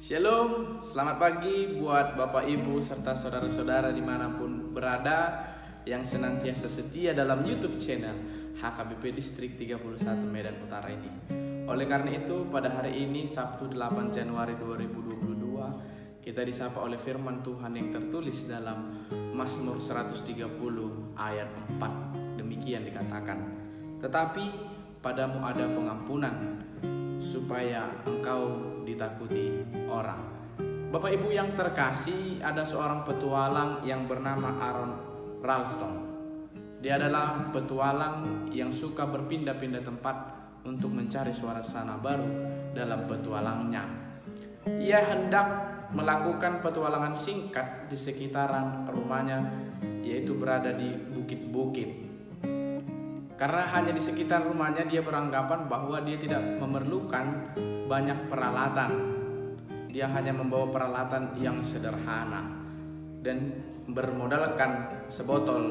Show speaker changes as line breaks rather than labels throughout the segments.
Shalom, selamat pagi buat Bapak Ibu serta saudara-saudara dimanapun berada yang senantiasa setia dalam YouTube channel HKBP Distrik 31 Medan Utara ini. Oleh karena itu, pada hari ini Sabtu 8 Januari 2022 kita disapa oleh firman Tuhan yang tertulis dalam Mazmur 130 ayat 4. Demikian dikatakan, "Tetapi padamu ada pengampunan, supaya engkau ditakuti orang." Bapak Ibu yang terkasih, ada seorang petualang yang bernama Aron Ralston. Dia adalah petualang yang suka berpindah-pindah tempat untuk mencari suasana baru dalam petualangnya. Ia hendak melakukan petualangan singkat di sekitaran rumahnya, yaitu berada di bukit-bukit. Karena hanya di sekitar rumahnya, dia beranggapan bahwa dia tidak memerlukan banyak peralatan. Dia hanya membawa peralatan yang sederhana dan bermodalkan sebotol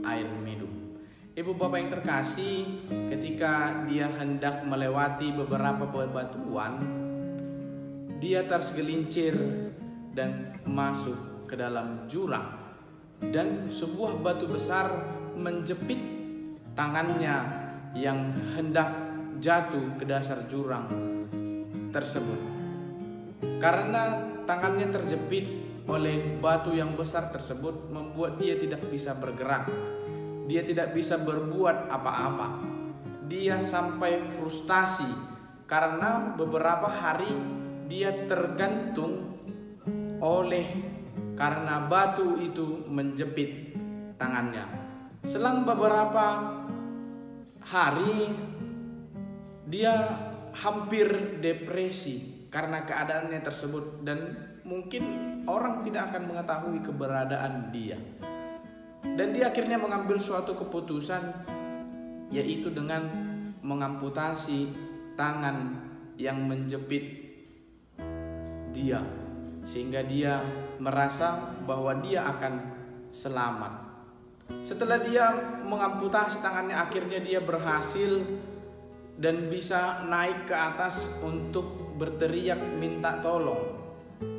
air minum. Ibu bapak yang terkasih, ketika dia hendak melewati beberapa bebatuan, dia tergelincir dan masuk ke dalam jurang, dan sebuah batu besar menjepit tangannya yang hendak jatuh ke dasar jurang tersebut. Karena tangannya terjepit oleh batu yang besar tersebut, membuat dia tidak bisa bergerak. Dia tidak bisa berbuat apa-apa. Dia sampai frustasi karena beberapa hari dia tergantung karena batu itu menjepit tangannya. Selang beberapa hari dia hampir depresi karena keadaannya tersebut, dan mungkin orang tidak akan mengetahui keberadaan dia. Dan dia akhirnya mengambil suatu keputusan, yaitu dengan mengamputasi tangan yang menjepit dia, sehingga dia merasa bahwa dia akan selamat. Setelah dia mengamputasi tangannya, akhirnya dia berhasil dan bisa naik ke atas untuk berteriak minta tolong.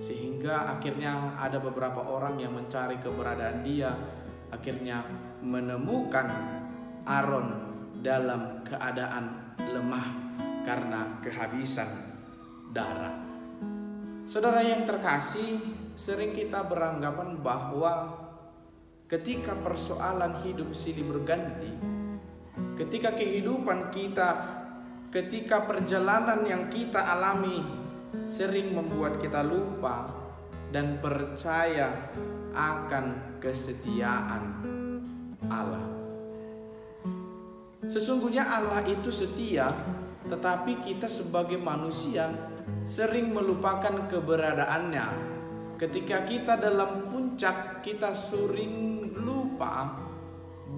Sehingga akhirnya ada beberapa orang yang mencari keberadaan dia, akhirnya menemukan Aron dalam keadaan lemah karena kehabisan darah. Saudara yang terkasih, sering kita beranggapan bahwa ketika persoalan hidup silih berganti, ketika kehidupan kita, ketika perjalanan yang kita alami sering membuat kita lupa dan percaya akan kesetiaan Allah. Sesungguhnya Allah itu setia, tetapi kita sebagai manusia sering melupakan keberadaannya. Ketika kita dalam puncak, kita sering lupa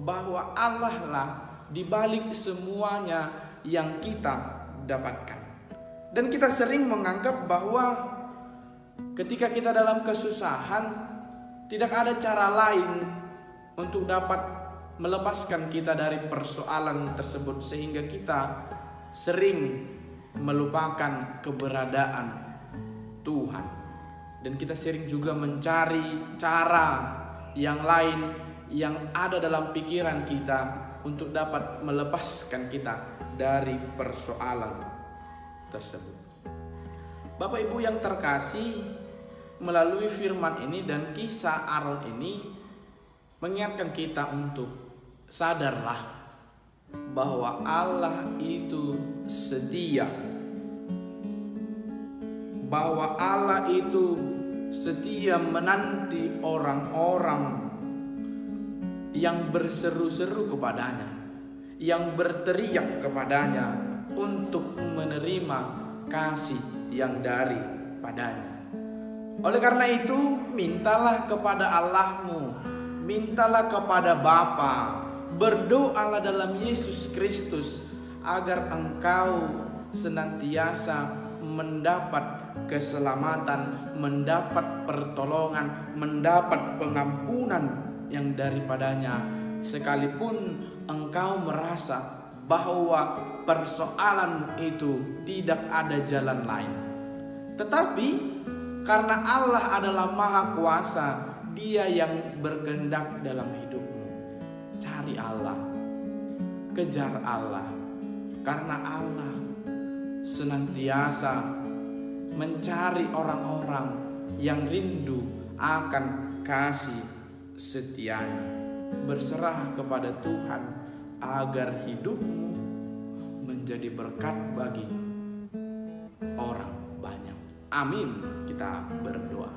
bahwa Allah lah di balik semuanya yang kita dapatkan. Dan kita sering menganggap bahwa ketika kita dalam kesusahan, tidak ada cara lain untuk dapat melepaskan kita dari persoalan tersebut, sehingga kita sering melupakan keberadaan Tuhan. Dan kita sering juga mencari cara yang lain yang ada dalam pikiran kita untuk dapat melepaskan kita dari persoalan tersebut. Bapak Ibu yang terkasih, melalui firman ini dan kisah Aron ini mengingatkan kita untuk sadarlah bahwa Allah itu setia, bahwa Allah itu setia menanti orang-orang yang berseru-seru kepadanya, yang berteriak kepadanya untuk menerima kasih yang daripadanya. Oleh karena itu, mintalah kepada Allahmu, mintalah kepada Bapa, berdoalah dalam Yesus Kristus agar engkau senantiasa mendapat keselamatan, mendapat pertolongan, mendapat pengampunan yang daripadanya, sekalipun engkau merasa bahwa persoalan itu tidak ada jalan lain. Tetapi karena Allah adalah Maha Kuasa, Dia yang berkehendak dalam hidupmu. Cari Allah, kejar Allah, karena Allah senantiasa mencari orang-orang yang rindu akan kasih setianya. Berserah kepada Tuhan agar hidupmu menjadi berkat bagi orang banyak. Amin. Kita berdoa.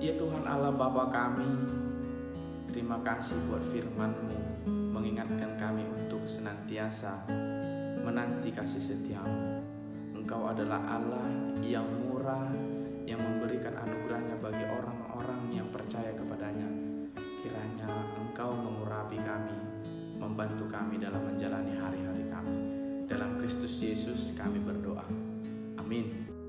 Ya Tuhan Allah Bapa kami, terima kasih buat firman-Mu, mengingatkan kami untuk senantiasa menanti kasih setia-Mu. Engkau adalah Allah yang murah, yang memberikan anugerahnya bagi orang-orang yang percaya kepadanya. Kiranya Engkau mengurapi kami, membantu kami dalam menjalani hari-hari kami. Dalam Kristus Yesus kami berdoa. Amin.